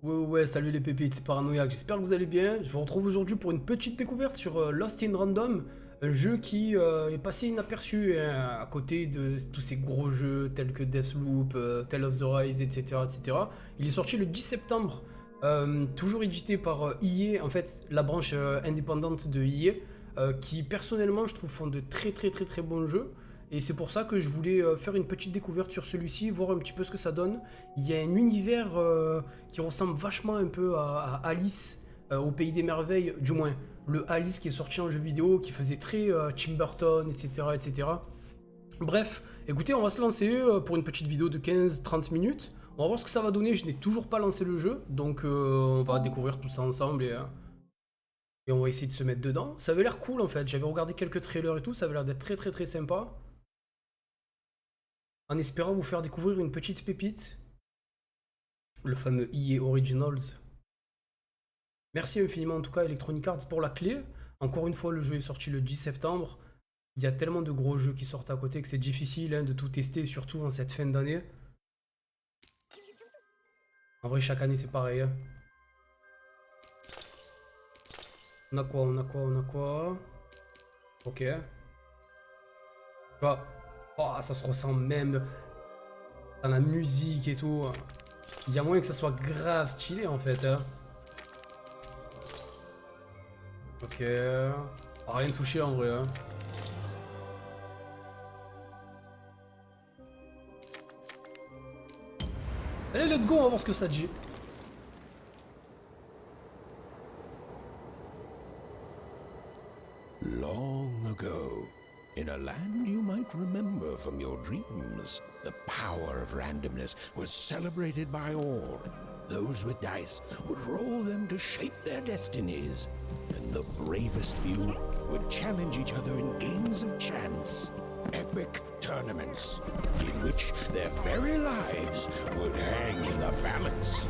Ouais, salut les pépites, c'est Paranoïaque, j'espère que vous allez bien. Je vous retrouve aujourd'hui pour une petite découverte sur Lost in Random, un jeu qui est passé inaperçu à côté de tous ces gros jeux tels que Deathloop, Tale of the Rise, etc., etc. Il est sorti le 10 septembre, toujours édité par EA, en fait, la branche indépendante de EA, qui personnellement je trouve font de très bons jeux. Et c'est pour ça que je voulais faire une petite découverte sur celui-ci, voir un petit peu ce que ça donne. Il y a un univers qui ressemble vachement un peu à Alice au Pays des Merveilles, du moins le Alice qui est sorti en jeu vidéo, qui faisait très Tim Burton, etc., etc. Bref, écoutez, on va se lancer pour une petite vidéo de 15-30 minutes. On va voir ce que ça va donner, je n'ai toujours pas lancé le jeu, donc on va découvrir tout ça ensemble et on va essayer de se mettre dedans. Ça avait l'air cool en fait, j'avais regardé quelques trailers et tout, ça avait l'air d'être très sympa. En espérant vous faire découvrir une petite pépite, le fameux EA Originals. Merci infiniment en tout cas Electronic Arts pour la clé. Encore une fois, le jeu est sorti le 10 septembre. Il y a tellement de gros jeux qui sortent à côté que c'est difficile de tout tester, surtout en cette fin d'année. En vrai, chaque année c'est pareil. On a quoi? Ok. Oh, ça se ressent même dans la musique et tout. Il y a moyen que ça soit grave stylé en fait. Ok. Rien touché en vrai. Allez, let's go, on va voir ce que ça dit. Long ago, in a land you might remember from your dreams, the power of randomness was celebrated by all. Those with dice would roll them to shape their destinies, and the bravest few would challenge each other in games of chance, epic tournaments, in which their very lives would hang in the balance.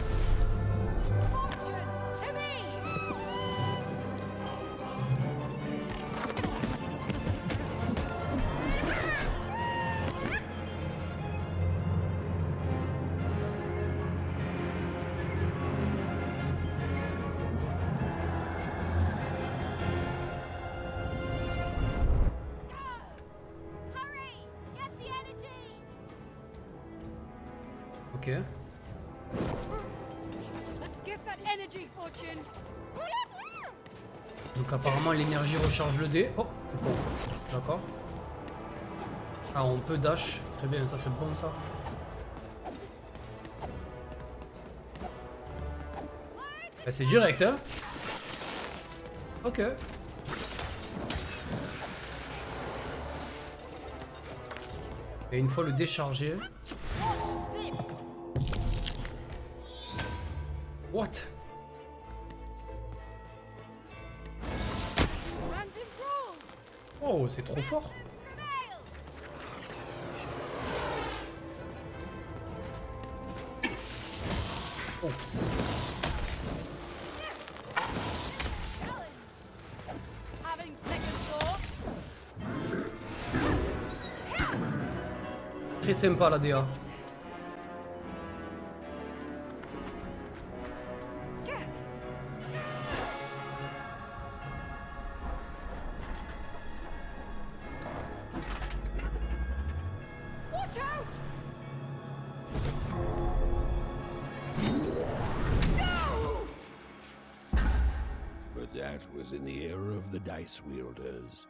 Ok. Donc apparemment l'énergie recharge le dé. Oh, bon, d'accord. Ah, on peut dash. Très bien, ça c'est bon ça. Bah, c'est direct, hein. Ok. Et une fois le déchargé. What? Oh, c'est trop fort. Oups. Très sympa la DA. But that was in the era of the dice wielders.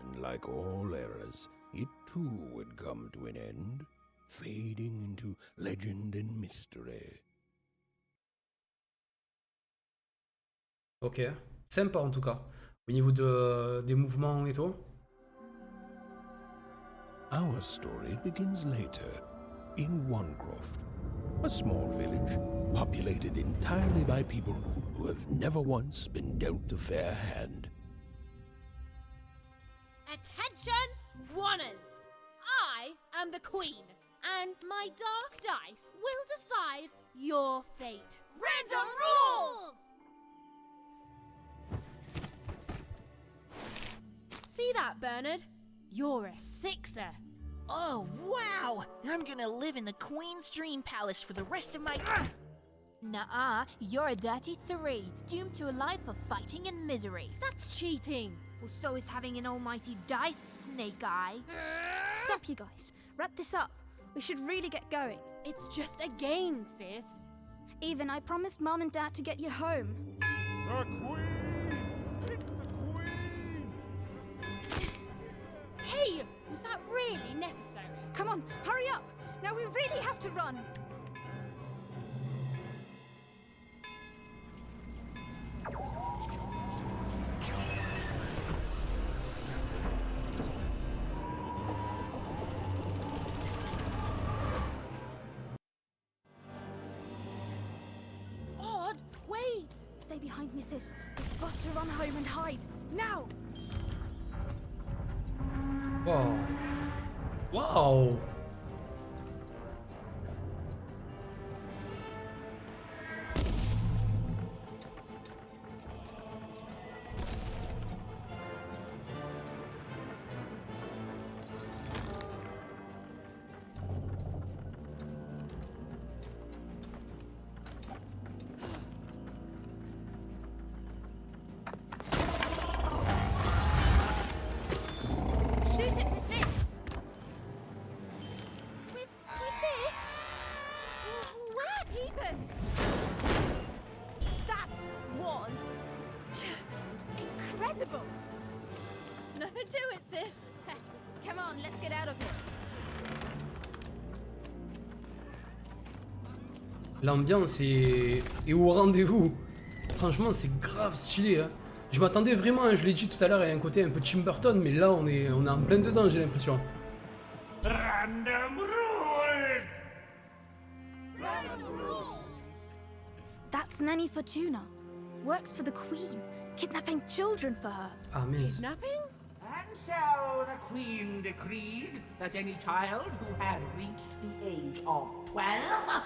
And like all eras, it too would come to an end, fading into legend and mystery. Ok. Sympa en tout cas. Au niveau des mouvements et tout. Our story begins later, in Wanecroft, a small village populated entirely by people who have never once been dealt a fair hand. Attention, Wanners! I am the Queen, and my dark dice will decide your fate. Random rules! See that, Bernard? You're a sixer. Oh, wow! I'm gonna live in the Queen's Dream Palace for the rest of my... Nuh-uh, you're a dirty 3, doomed to a life of fighting and misery. That's cheating. Well, so is having an almighty dice, Snake Eye. Stop, you guys. Wrap this up. We should really get going. It's just a game, sis. Even, I promised Mom and Dad to get you home. The Queen! It's the Queen! Hey, was that really necessary? Come on, hurry up! Now we really have to run! Odd, wait! Stay behind me, sis. We've got to run home and hide. Now! Wow. Wow. Shoot it with this! With this? Where even? That was incredible! Nothing to it, sis. Come on, let's get out of here. L'ambiance est au rendez-vous. Franchement, c'est grave stylé. Hein. Je m'attendais vraiment, hein, je l'ai dit tout à l'heure, à un côté un peu Tim Burton, mais là, on est en plein dedans, j'ai l'impression. Random rules! That's Nanny Fortuna. Works for the Queen, kidnapping children for her. Ah, mince. Kidnapping? And so the Queen decreed that any child who had reached the age of 12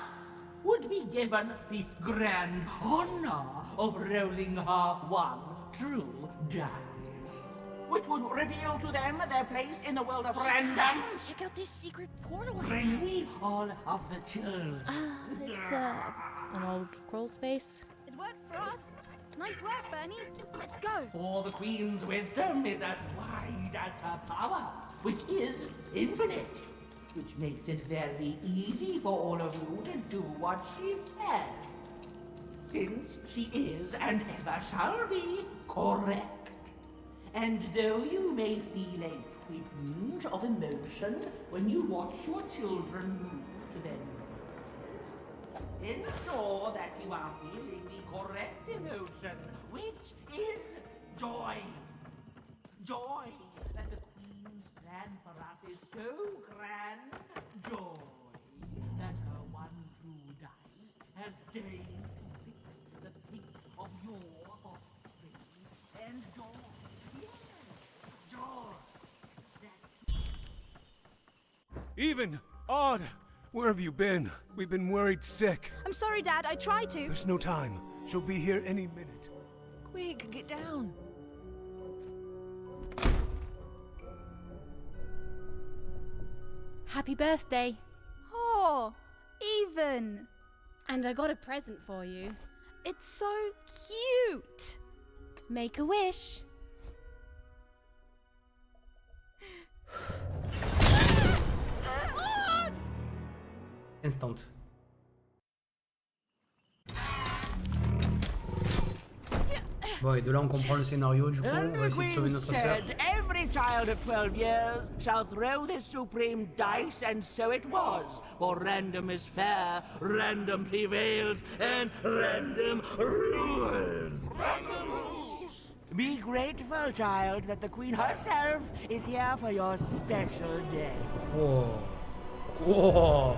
would be given the grand honor of rolling her one true dice, which would reveal to them their place in the world of random. Check out this secret portal. Bring me all of the children. It's an old crawl space. It works for us. Nice work, Bernie. Let's go. For the Queen's wisdom is as wide as her power, which is infinite, which makes it very easy for all of you to do what she says, since she is and ever shall be correct. And though you may feel a twinge of emotion when you watch your children move to their new worlds, ensure that you are feeling the correct emotion, which is joy. Joy that the Queen's plan for us is so grand. Joy that her one true dice has deigned to fix the fate of your offspring. And joy, yes, joy that Even! Odd! Where have you been? We've been worried sick. I'm sorry, Dad. I tried to. There's no time. She'll be here any minute. quick, get down. Happy birthday. Oh, even. And I got a present for you. It's so cute. Make a wish. Instant. Bon, et de là, on comprend le scénario, du coup, on And va the essayer de sauver Queen notre sœur. said every child of 12 years shall throw this supreme dice, and so it was. For random is fair, random prevails, and random rules. Random rules. Be grateful, child, that the Queen herself is here for your special day. Oh. Oh.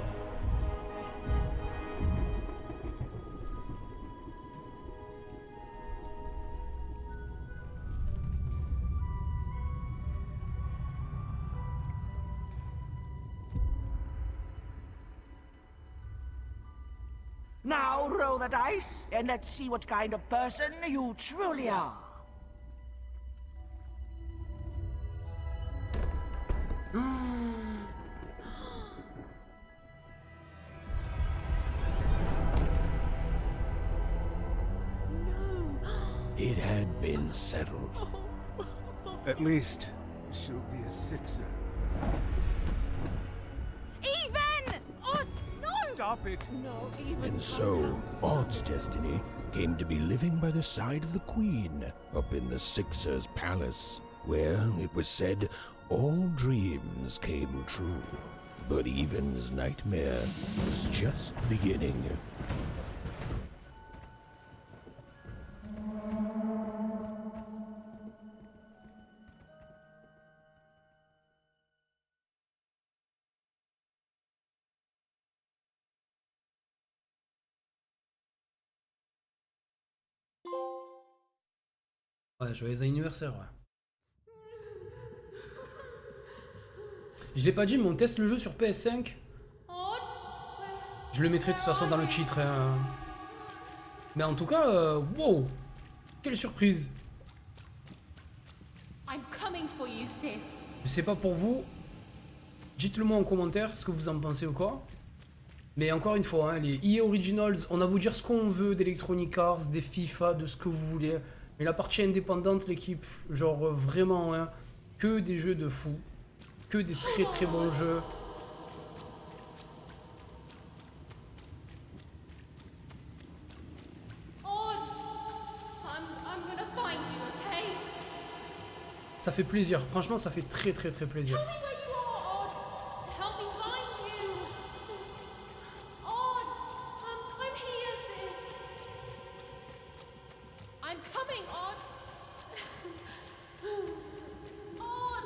Now roll the dice, and let's see what kind of person you truly are. It had been settled. At least, she'll be a sixer. Even! Oh, no! Stop it! No, even. And so, Maud's destiny came to be living by the side of the Queen up in the Sixer's palace, where, it was said, all dreams came true. But Even's nightmare was just beginning. Ouais, joyeux anniversaire, ouais. Je l'ai pas dit, mais on teste le jeu sur PS5. Je le mettrai de toute façon dans le titre. Hein. Mais en tout cas, wow! Quelle surprise! I'm coming for you, sis. Je sais pas pour vous. Dites-le moi en commentaire ce que vous en pensez ou quoi. Mais encore une fois, hein, les EA Originals, on a beau dire ce qu'on veut d'Electronic Arts, des FIFA, de ce que vous voulez. Mais la partie indépendante, l'équipe, genre vraiment, hein, que des jeux de fou. Que des très très bons jeux. Odd. I'm gonna find you, okay? Ça fait plaisir, franchement ça fait très très très plaisir. Tell me where you are, Odd. Help me find you. Odd. I'm here, sis. I'm coming, Odd. Odd.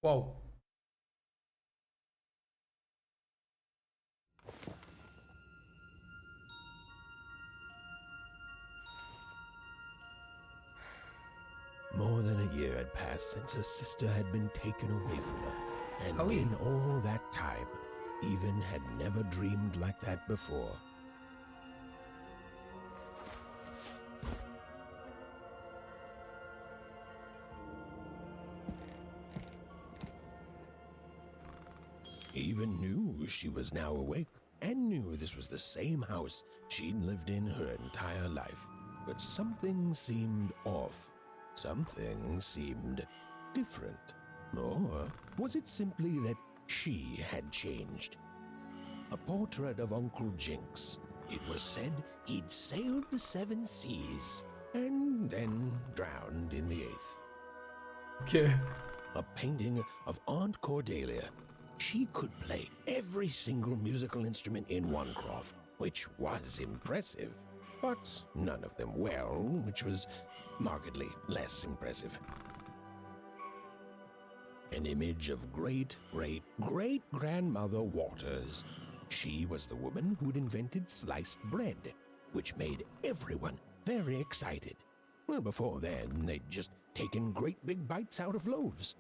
Waouh. More than a year had passed since her sister had been taken away from her, and Oh, oui. in all that time, Even had never dreamed like that before. Even knew she was now awake, and knew this was the same house she'd lived in her entire life. But something seemed off. Something seemed different. Or was it simply that she had changed? A portrait of Uncle Jinx. It was said he'd sailed the 7 seas and then drowned in the 8th. Ok. A painting of Aunt Cordelia. She could play every single musical instrument in Onecroft, which was impressive, but none of them well, which was markedly less impressive. An image of great-great-great-grandmother Waters. She was the woman who'd invented sliced bread, which made everyone very excited. Well, before then, they'd just taken great big bites out of loaves.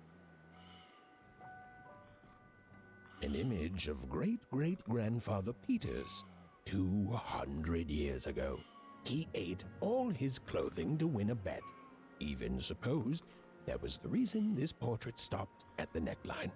An image of great-great-grandfather Peters. 200 years ago, he ate all his clothing to win a bet. Even supposed that was the reason this portrait stopped at the neckline.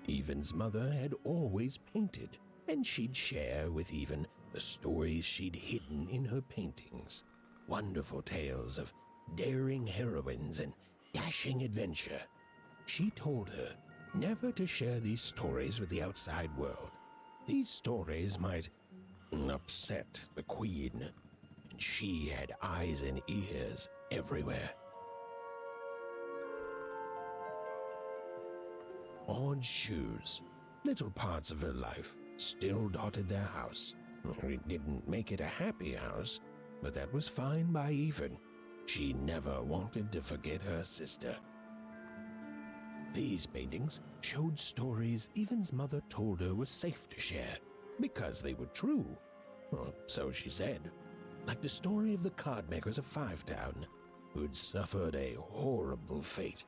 Even's mother had always painted, and she'd share with Even the stories she'd hidden in her paintings. Wonderful tales of daring heroines and dashing adventure. She told her never to share these stories with the outside world. These stories might upset the Queen, and she had eyes and ears everywhere. Odd shoes, little parts of her life, still dotted their house. It didn't make it a happy house, but that was fine by Even. She never wanted to forget her sister. These paintings showed stories Even's mother told her was safe to share, because they were true. Or so she said. like the story of the card makers of Five Town, who'd suffered a horrible fate.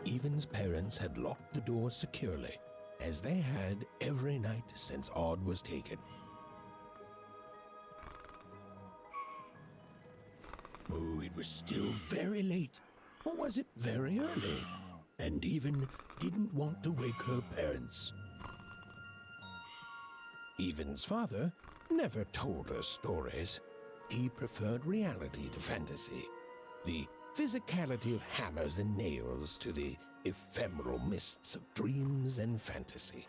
Even's parents had locked the door securely, as they had every night since Odd was taken. Oh, it was still very late, or was it very early? And Even didn't want to wake her parents. Even's father never told her stories. He preferred reality to fantasy, the physicality of hammers and nails to the ephemeral mists of dreams and fantasy.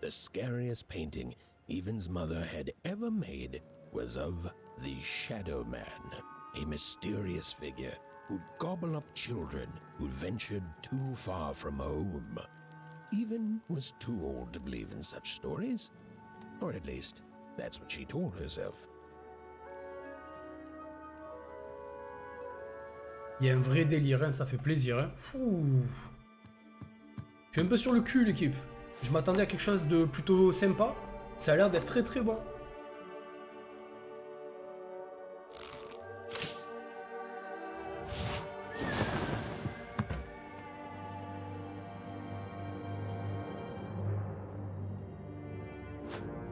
The scariest painting Even's mother had ever made was of the Shadow Man, a mysterious figure who'd gobble up children who'd ventured too far from home. Even was too old to believe in such stories, or at least that's what she told herself. Il y a un vrai délire, hein, ça fait plaisir. Hein. Fouh. Je suis un peu sur le cul, l'équipe. Je m'attendais à quelque chose de plutôt sympa. Ça a l'air d'être très très bon.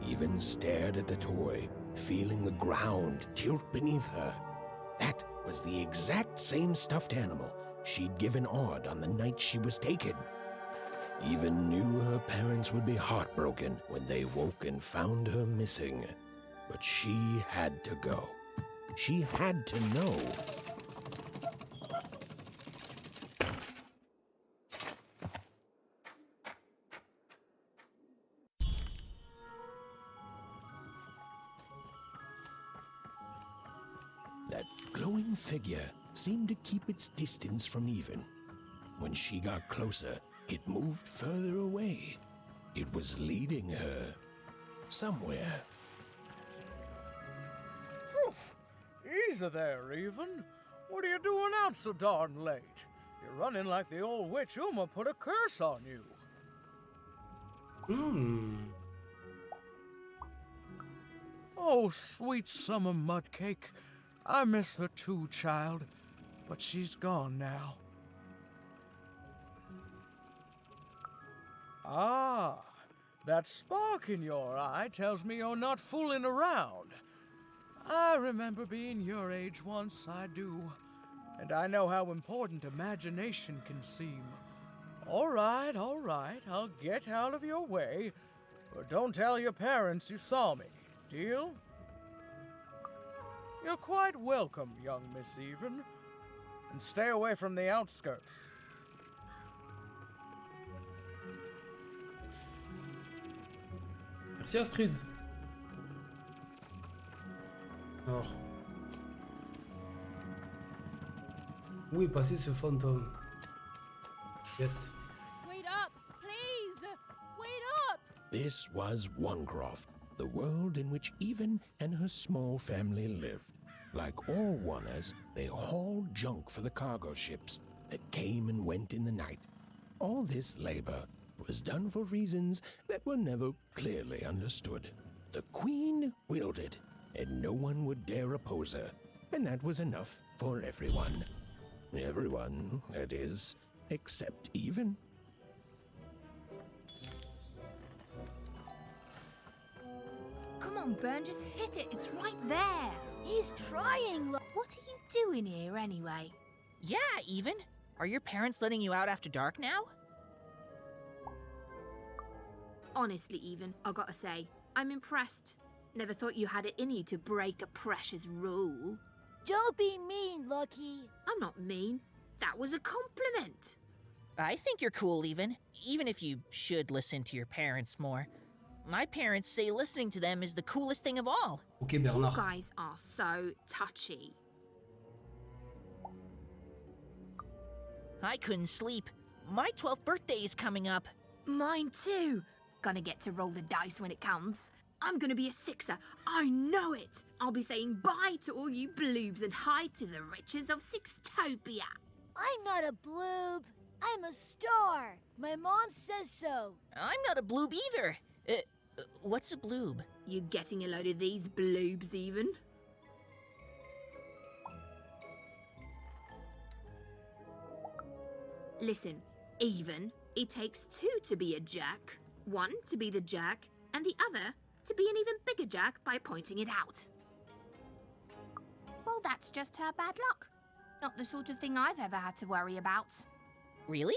Even stared at the toy, feeling the ground tilt beneath her. That was the exact same stuffed animal she'd given Odd on the night she was taken. Even knew her parents would be heartbroken when they woke and found her missing. But she had to go. She had to know. That glowing figure seemed to keep its distance from Even. When she got closer, it moved further away. It was leading her somewhere. Oof. Easy there, Even. What are you doing out so darn late? You're running like the old witch Uma put a curse on you. Oh, sweet summer mudcake. I miss her too, child. But she's gone now. Ah, that spark in your eye tells me you're not fooling around. I remember being your age once, I do. And I know how important imagination can seem. All right, I'll get out of your way. But don't tell your parents you saw me, deal? You're quite welcome, young Miss Even. And stay away from the outskirts. Merci Astrid. Alors. Où est passé ce fantôme? Yes. Wait up, please! Wait up! This was Onecroft, the world in which Even and her small family lived. Like all Oners, they hauled junk for the cargo ships that came and went in the night. All this labor was done for reasons that were never clearly understood. The Queen willed it, and no one would dare oppose her, and that was enough for everyone. Everyone, that is, except Even. Come on, Burn, just hit it. It's right there. He's trying. What are you doing here anyway? Yeah, Even. Are your parents letting you out after dark now? Honestly, Even, I gotta say, I'm impressed. Never thought you had it in you to break a precious rule. Don't be mean, Lucky. I'm not mean. That was a compliment. I think you're cool, even if you should listen to your parents more. My parents say listening to them is the coolest thing of all. Ok, Bernard. You guys are so touchy. I couldn't sleep. My 12th birthday is coming up. Mine too. Gonna get to roll the dice when it comes. I'm gonna be a sixer. I know it. I'll be saying bye to all you bloobs and hi to the riches of Sixtopia. I'm not a bloob. I'm a star. My mom says so. I'm not a bloob either. What's a bloob? You getting a load of these bloobs even? Listen, even, it takes two to be a jack. One to be the jack, and the other to be an even bigger jack by pointing it out. Well, that's just her bad luck. Not the sort of thing I've ever had to worry about. Really?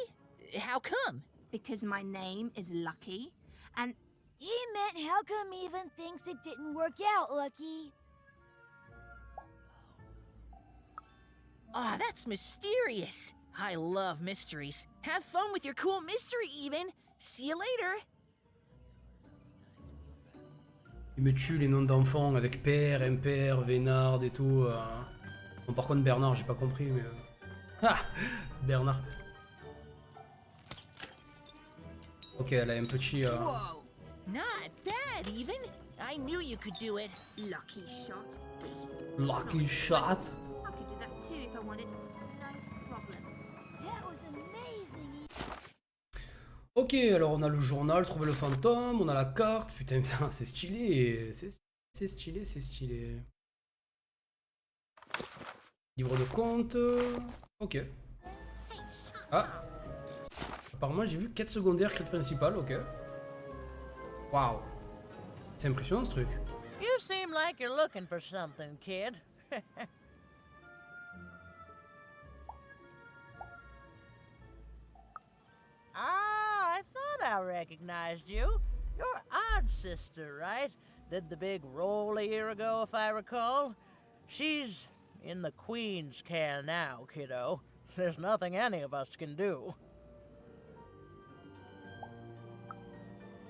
How come? Because my name is Lucky, and He meant how come even thinks it didn't work out, Lucky? Ah, that's mysterious. I love mysteries. Have fun with your cool mystery, Even. See you later. Il me tue les noms d'enfants avec père, impair, Vénard et tout. Bon, par contre, Bernard, j'ai pas compris, mais. Ah Bernard. Ok, elle a un petit. Whoa. Not bad, Even. I knew you could do it. lucky shot. Lucky shot. I could do that too if I wanted. No problem. That was amazing. Ok, alors on a le journal, trouver le fantôme, on a la carte. Putain, c'est stylé. C'est stylé, c'est stylé. Livre de compte. Ok. Ah. Apparemment, j'ai vu quête secondaire, quête principale, ok. Waouh. C'est impressionnant ce truc. You seem like you're looking for something, kid. Ah, I thought I recognized you. You're Odd Sister, right? Did the big roll a year ago, if I recall. She's in the Queen's care now, kiddo. There's nothing any of us can do.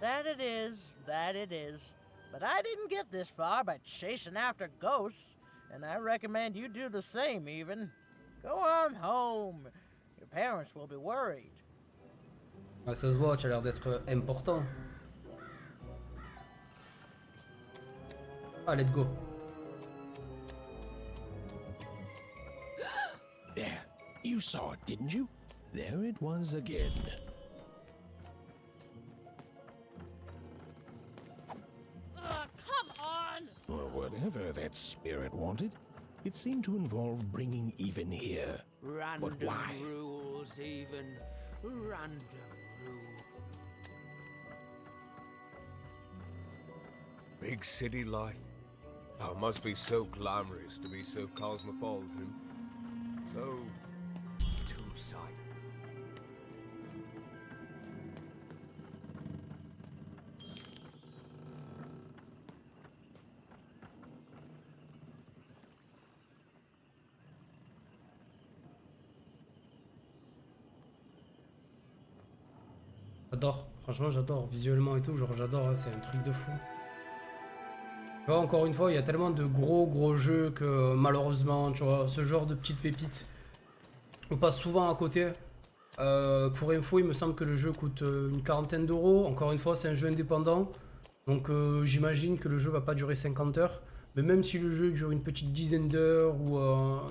That it is, that it is. But I didn't get this far by chasing after ghosts, and I recommend you do the same, Even. Go on home. Your parents will be worried. Ah, ça se voit, tu as l'air d'être important. Ah, let's go. There, you saw it, didn't you? There it was again. Come on! Or whatever that spirit wanted. It seemed to involve bringing Even here. Random But why? rules, Even. Random rules. Big city life. Oh, it must be so glamorous to be so cosmopolitan. So two-sided. J'adore, franchement j'adore, visuellement et tout, genre j'adore, hein, c'est un truc de fou. Tu vois, encore une fois, il y a tellement de gros jeux que malheureusement, tu vois, ce genre de petites pépites, on passe souvent à côté. Pour info, il me semble que le jeu coûte une quarantaine d'euros. Encore une fois, c'est un jeu indépendant, donc j'imagine que le jeu va pas durer 50 heures. Mais même si le jeu dure une petite dizaine d'heures, ou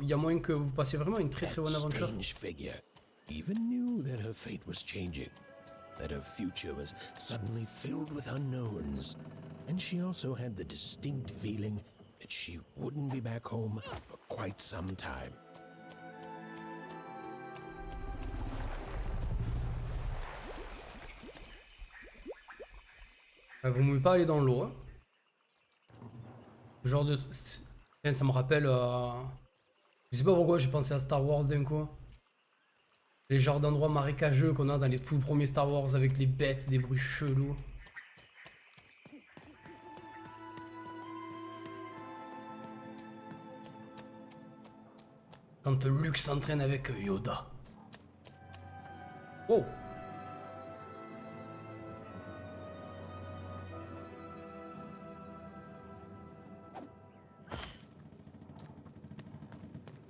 il y a moyen que vous passiez vraiment une très bonne aventure. Strange figure even knew that her fate was changing, that her future was suddenly filled with unknowns, and she also had the distinct feeling that she wouldn't be back home for quite some time. Vous ne pouvez pas aller dans l'eau. Hein. Genre de... Ça me rappelle... Je sais pas pourquoi j'ai pensé à Star Wars d'un coup. Les genres d'endroits marécageux qu'on a dans les tout premiers Star Wars avec les bêtes, des bruits chelous. Quand Luke s'entraîne avec Yoda. Oh!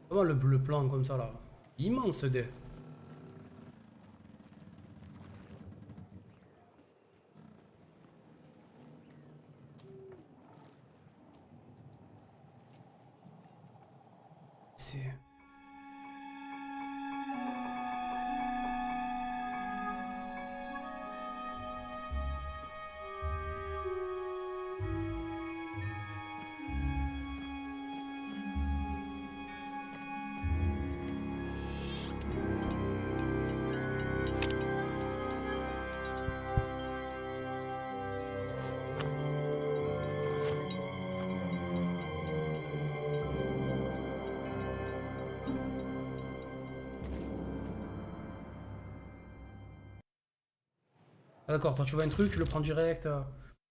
Comment le plan comme ça là? Immense ce dé. Ah d'accord, toi tu vois un truc, tu le prends direct.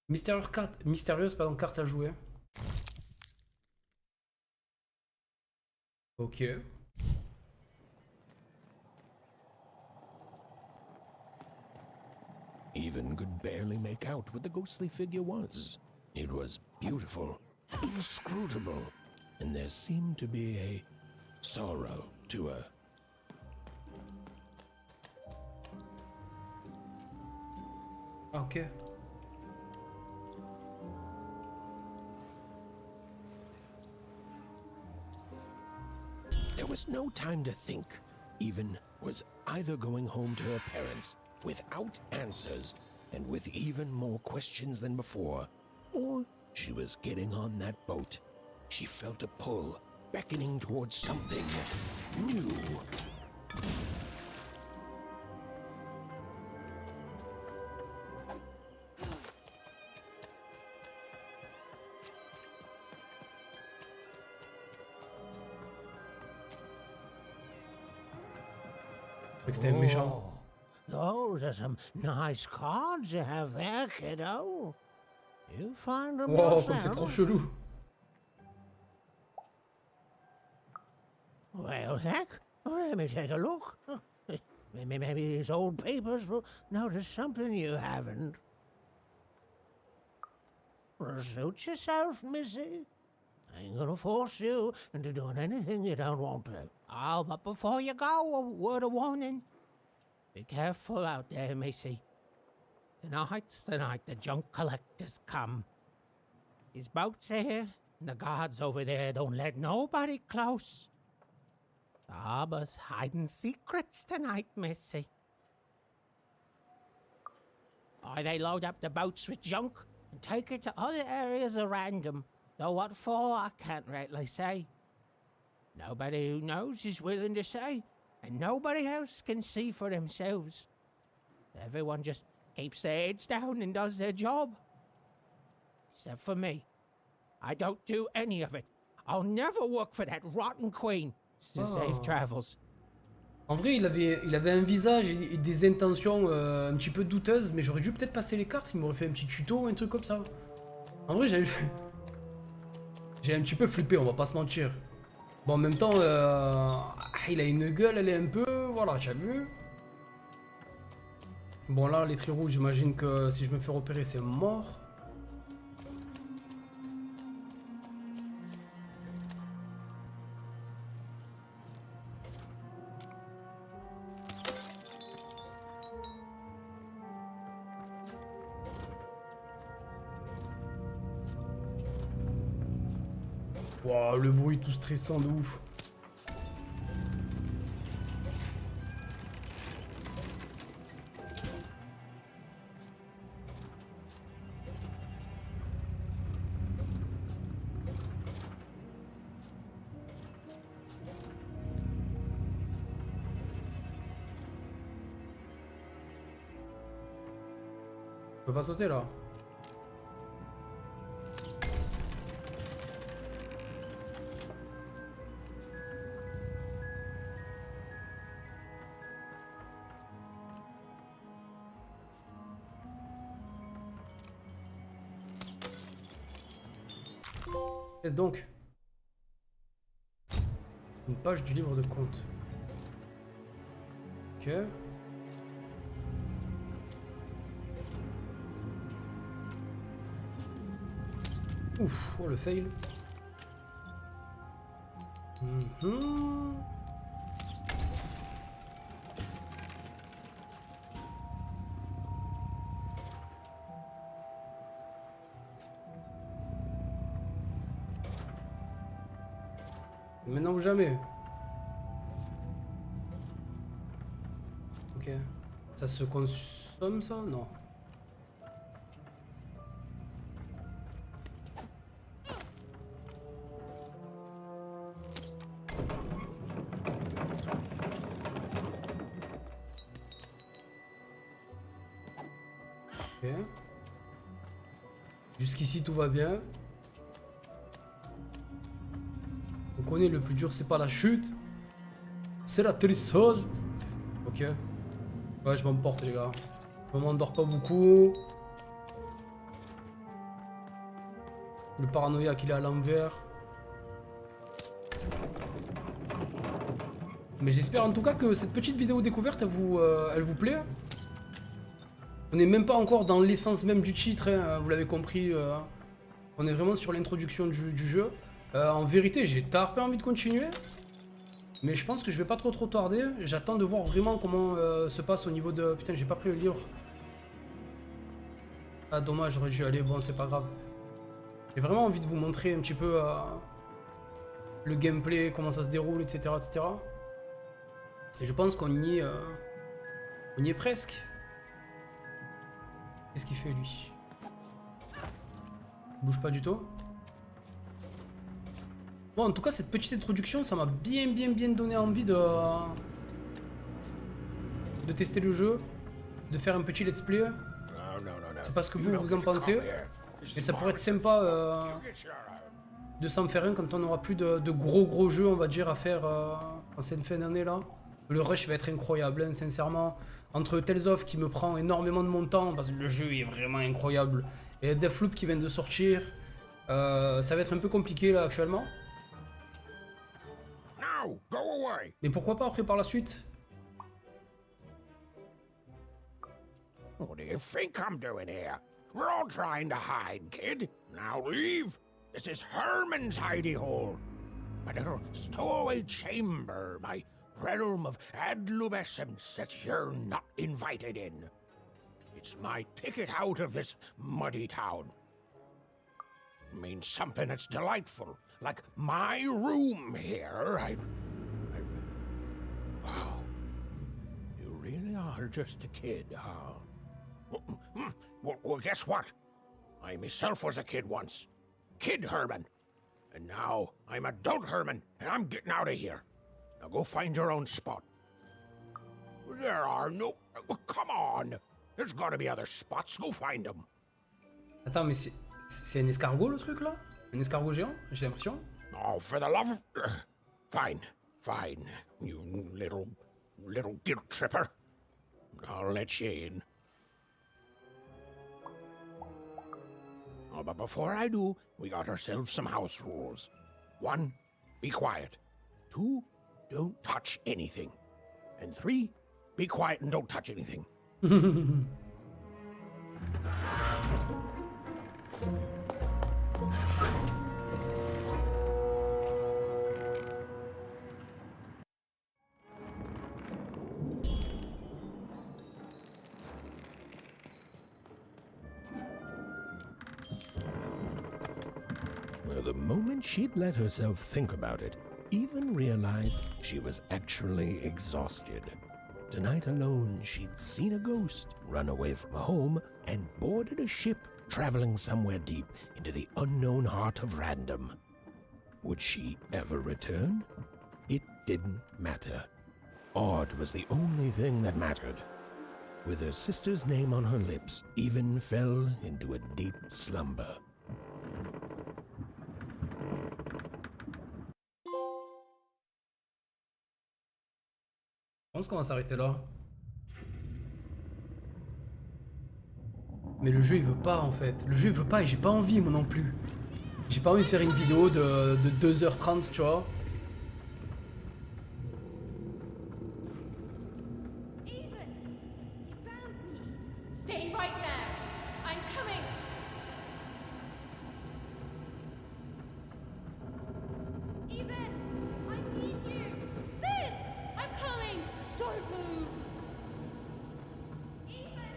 Mystérieuse, pardon, carte à jouer. Ok. Even could barely make out what the ghostly figure was. It was beautiful, inscrutable, and there seemed to be a sorrow to her. Ok. There was no time to think. Even was either going home to her parents without answers and with even more questions than before, or she was getting on that boat. She felt a pull, beckoning towards something new. C'était un méchant. Oh, those are some nice cards you have there, kiddo. You find them Wow, comme c'est yourself? trop chelou. Well, heck, let me take a look. Maybe these old papers will notice something you haven't. Suit yourself, missy. I ain't gonna force you into doing anything you don't want to. Oh, but before you go, a word of warning. Be careful out there, missy. Tonight's the night the junk collectors come. His boat's here, and the guards over there don't let nobody close. The harbor's hiding secrets tonight, missy. Why, they load up the boats with junk and take it to other areas at random. Though what for, I can't rightly say. Nobody who knows is willing to say, and nobody else can see for themselves. Everyone just keeps their heads down and does their job. Except for me. I don't do any of it. I'll never work for that rotten queen. Safe travels. En vrai, il avait un visage et des intentions un petit peu douteuses, mais j'aurais dû peut-être passer les cartes, il m'aurait fait un petit tuto ou un truc comme ça. En vrai, j'ai un petit peu flippé, on va pas se mentir. Bon, en même temps, il a une gueule, elle est un peu... Voilà, tu as vu. Bon, là, les traits rouges, j'imagine que si je me fais repérer, c'est mort. Waouh, le bruit tout stressant de ouf. Je peux pas sauter là. Qu'est-ce donc? Une page du livre de compte. Ok. Ouf, oh le fail. Maintenant ou jamais. Ok. Ça se consomme ça? Non. Ok. Jusqu'ici tout va bien. On connaît le plus dur, c'est pas la chute, c'est l'atterrissage. Ok. Ouais, je m'emporte les gars. On dort pas beaucoup. Le paranoïaque il est à l'envers. Mais j'espère en tout cas que cette petite vidéo découverte elle vous plaît. On n'est même pas encore dans l'essence même du titre, hein, vous l'avez compris. On est vraiment sur l'introduction du jeu. En vérité, j'ai tarpé envie de continuer. Mais je pense que je vais pas trop tarder. J'attends de voir vraiment comment se passe au niveau de... Putain, j'ai pas pris le livre. Ah, dommage, j'aurais dû aller. Bon, c'est pas grave. J'ai vraiment envie de vous montrer un petit peu le gameplay, comment ça se déroule, etc. etc. Et je pense qu'on y est presque. Qu'est-ce qu'il fait, lui? Il bouge pas du tout. Bon, en tout cas, cette petite introduction, ça m'a bien donné envie de tester le jeu, de faire un petit let's play. C'est pas ce que vous en pensez. Et ça pourrait être sympa de s'en faire un quand on aura plus de gros jeux, on va dire, à faire en cette fin d'année là. Le rush va être incroyable, hein, sincèrement. Entre Tales of qui me prend énormément de mon temps, parce que le jeu est vraiment incroyable, et Deathloop qui vient de sortir, ça va être un peu compliqué là actuellement. Mais pourquoi pas après par la suite? What do you think I'm doing here? We're all trying to hide, kid. Now leave. This is Herman's hidey hole. My little stowaway chamber, my realm of adlubescence that you're not invited in. It's my ticket out of this muddy town. It means something that's delightful, like my room here. Wow. You really are just a kid, huh? Well, guess what? I myself was a kid once. Kid Herman. And now I'm adult Herman, and I'm getting out of here. Now go find your own spot. There are no... Come on! There's gotta be other spots. Go find them. Attends, mais c'est un escargot le truc là? Un escargot géant? J'ai l'impression. Oh, for the love of... Fine. You little guilt tripper. I'll let you in. Oh, but before I do, we got ourselves some house rules. 1, be quiet. 2, don't touch anything. And 3, be quiet and don't touch anything. Well, the moment she'd let herself think about it, even realized she was actually exhausted. Tonight alone, she'd seen a ghost, run away from home, and boarded a ship traveling somewhere deep into the unknown heart of random. Would she ever return? It didn't matter. Odd was the only thing that mattered. With her sister's name on her lips, Even fell into a deep slumber. Je pense qu'on va s'arrêter là. Mais le jeu il veut pas en fait. Le jeu il veut pas et j'ai pas envie moi non plus. J'ai pas envie de faire une vidéo de 2h30 tu vois. Stay right there. I'm coming. Even, I need you. Sis, I'm coming. Don't move. Even,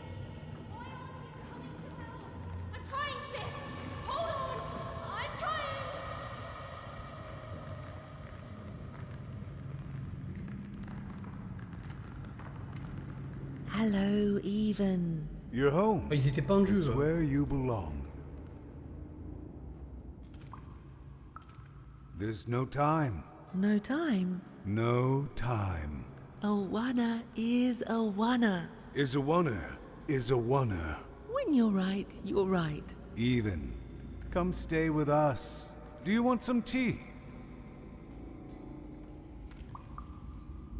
why aren't you coming to help? I'm trying, sis. Hold on. I'm trying. Hello, Even. You're home. Ils étaient pendus. It's where you belong. There's no time. No time. No time. A wanna is a wanna. Is a oneer. Is a oneer. When you're right, you're right. Even. Come stay with us. Do you want some tea?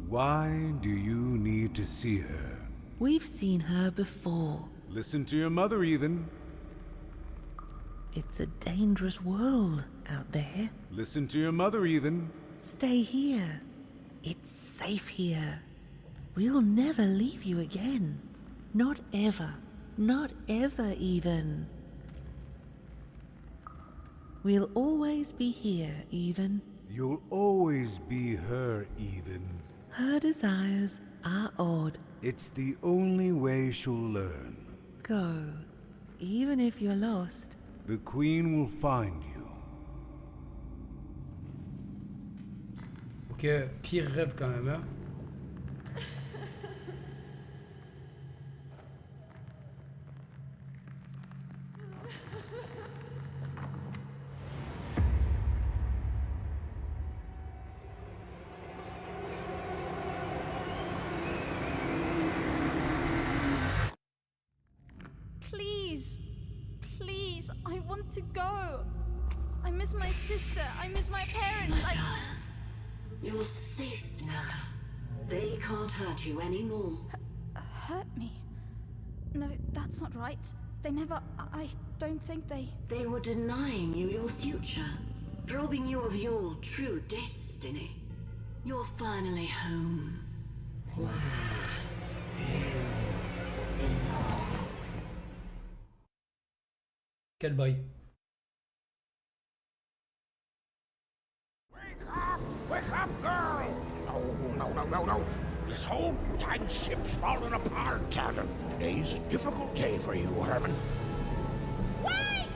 Why do you need to see her? We've seen her before. Listen to your mother, even. It's a dangerous world out there. Listen to your mother, even. Stay here. It's safe here. We'll never leave you again. Not ever. Not ever, even. We'll always be here, even. You'll always be her, even. Her desires are odd. It's the only way she'll learn. Go. Even if you're lost. The Queen will find you. Ok, pire rêve quand même, hein. Please. Please, I want to go. I miss my sister. I miss my parents. You're safe now. They can't hurt you anymore. Hurt me? No, that's not right. They never... I don't think they... They were denying you your future, robbing you of your true destiny. You're finally home. Quel bail. Wake up, girl! No. This whole time ship's falling apart, Sergeant. Today's a difficult day for you, Herman. Wait!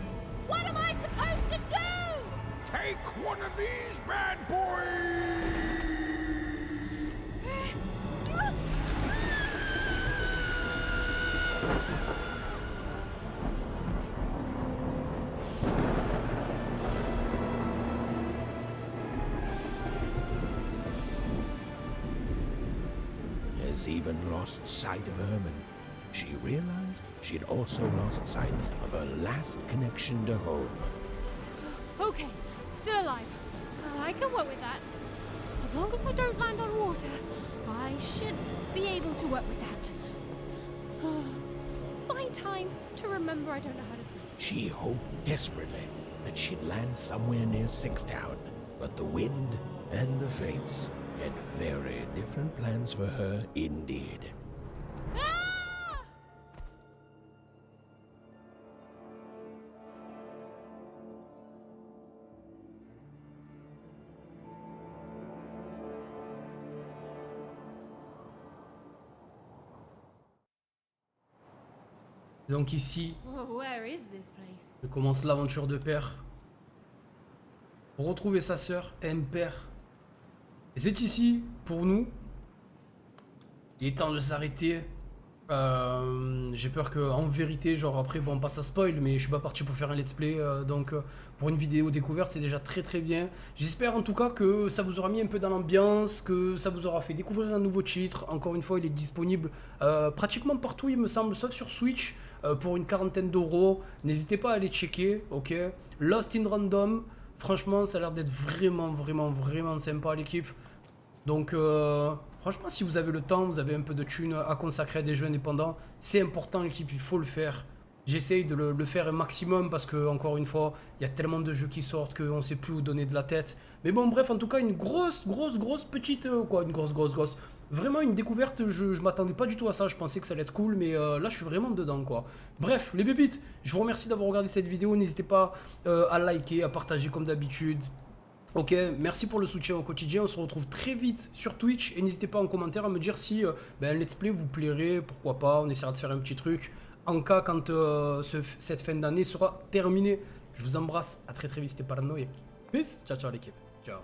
What am I supposed to do? Take one of these bad boys! Has even lost sight of Herman. She realized she'd also lost sight of her last connection to home. Okay, still alive. I can work with that. As long as I don't land on water, I should be able to work with that. Find time to remember I don't know how to swim. She hoped desperately that she'd land somewhere near Sixtown, but the wind and the fates had very different plans for her indeed. Donc ici, Where is this place? je commence l'aventure de père. Pour retrouver sa sœur, M père. Et c'est ici, pour nous, il est temps de s'arrêter. J'ai peur que, en vérité, genre après, bon, pas ça spoil, mais je suis pas parti pour faire un let's play, donc pour une vidéo découverte, c'est déjà très très bien. J'espère en tout cas que ça vous aura mis un peu dans l'ambiance, que ça vous aura fait découvrir un nouveau titre. Encore une fois, il est disponible pratiquement partout, il me semble, sauf sur Switch, pour une quarantaine d'euros. N'hésitez pas à aller checker, ok. Lost in Random, franchement, ça a l'air d'être vraiment sympa l'équipe. Donc, franchement, si vous avez le temps, vous avez un peu de thunes à consacrer à des jeux indépendants, c'est important l'équipe, il faut le faire. J'essaye de le faire un maximum parce que, encore une fois, il y a tellement de jeux qui sortent qu'on ne sait plus où donner de la tête. Mais bon, bref, en tout cas, une grosse petite... Vraiment une découverte, je m'attendais pas du tout à ça, je pensais que ça allait être cool, mais là je suis vraiment dedans quoi. Bref, les pépites, je vous remercie d'avoir regardé cette vidéo, n'hésitez pas à liker, à partager comme d'habitude. Ok, merci pour le soutien au quotidien, on se retrouve très vite sur Twitch et n'hésitez pas en commentaire à me dire si un let's play vous plairait, pourquoi pas, on essaiera de faire un petit truc en cas quand cette fin d'année sera terminée. Je vous embrasse, à très vite, c'était Partenaires. Peace, ciao l'équipe, ciao.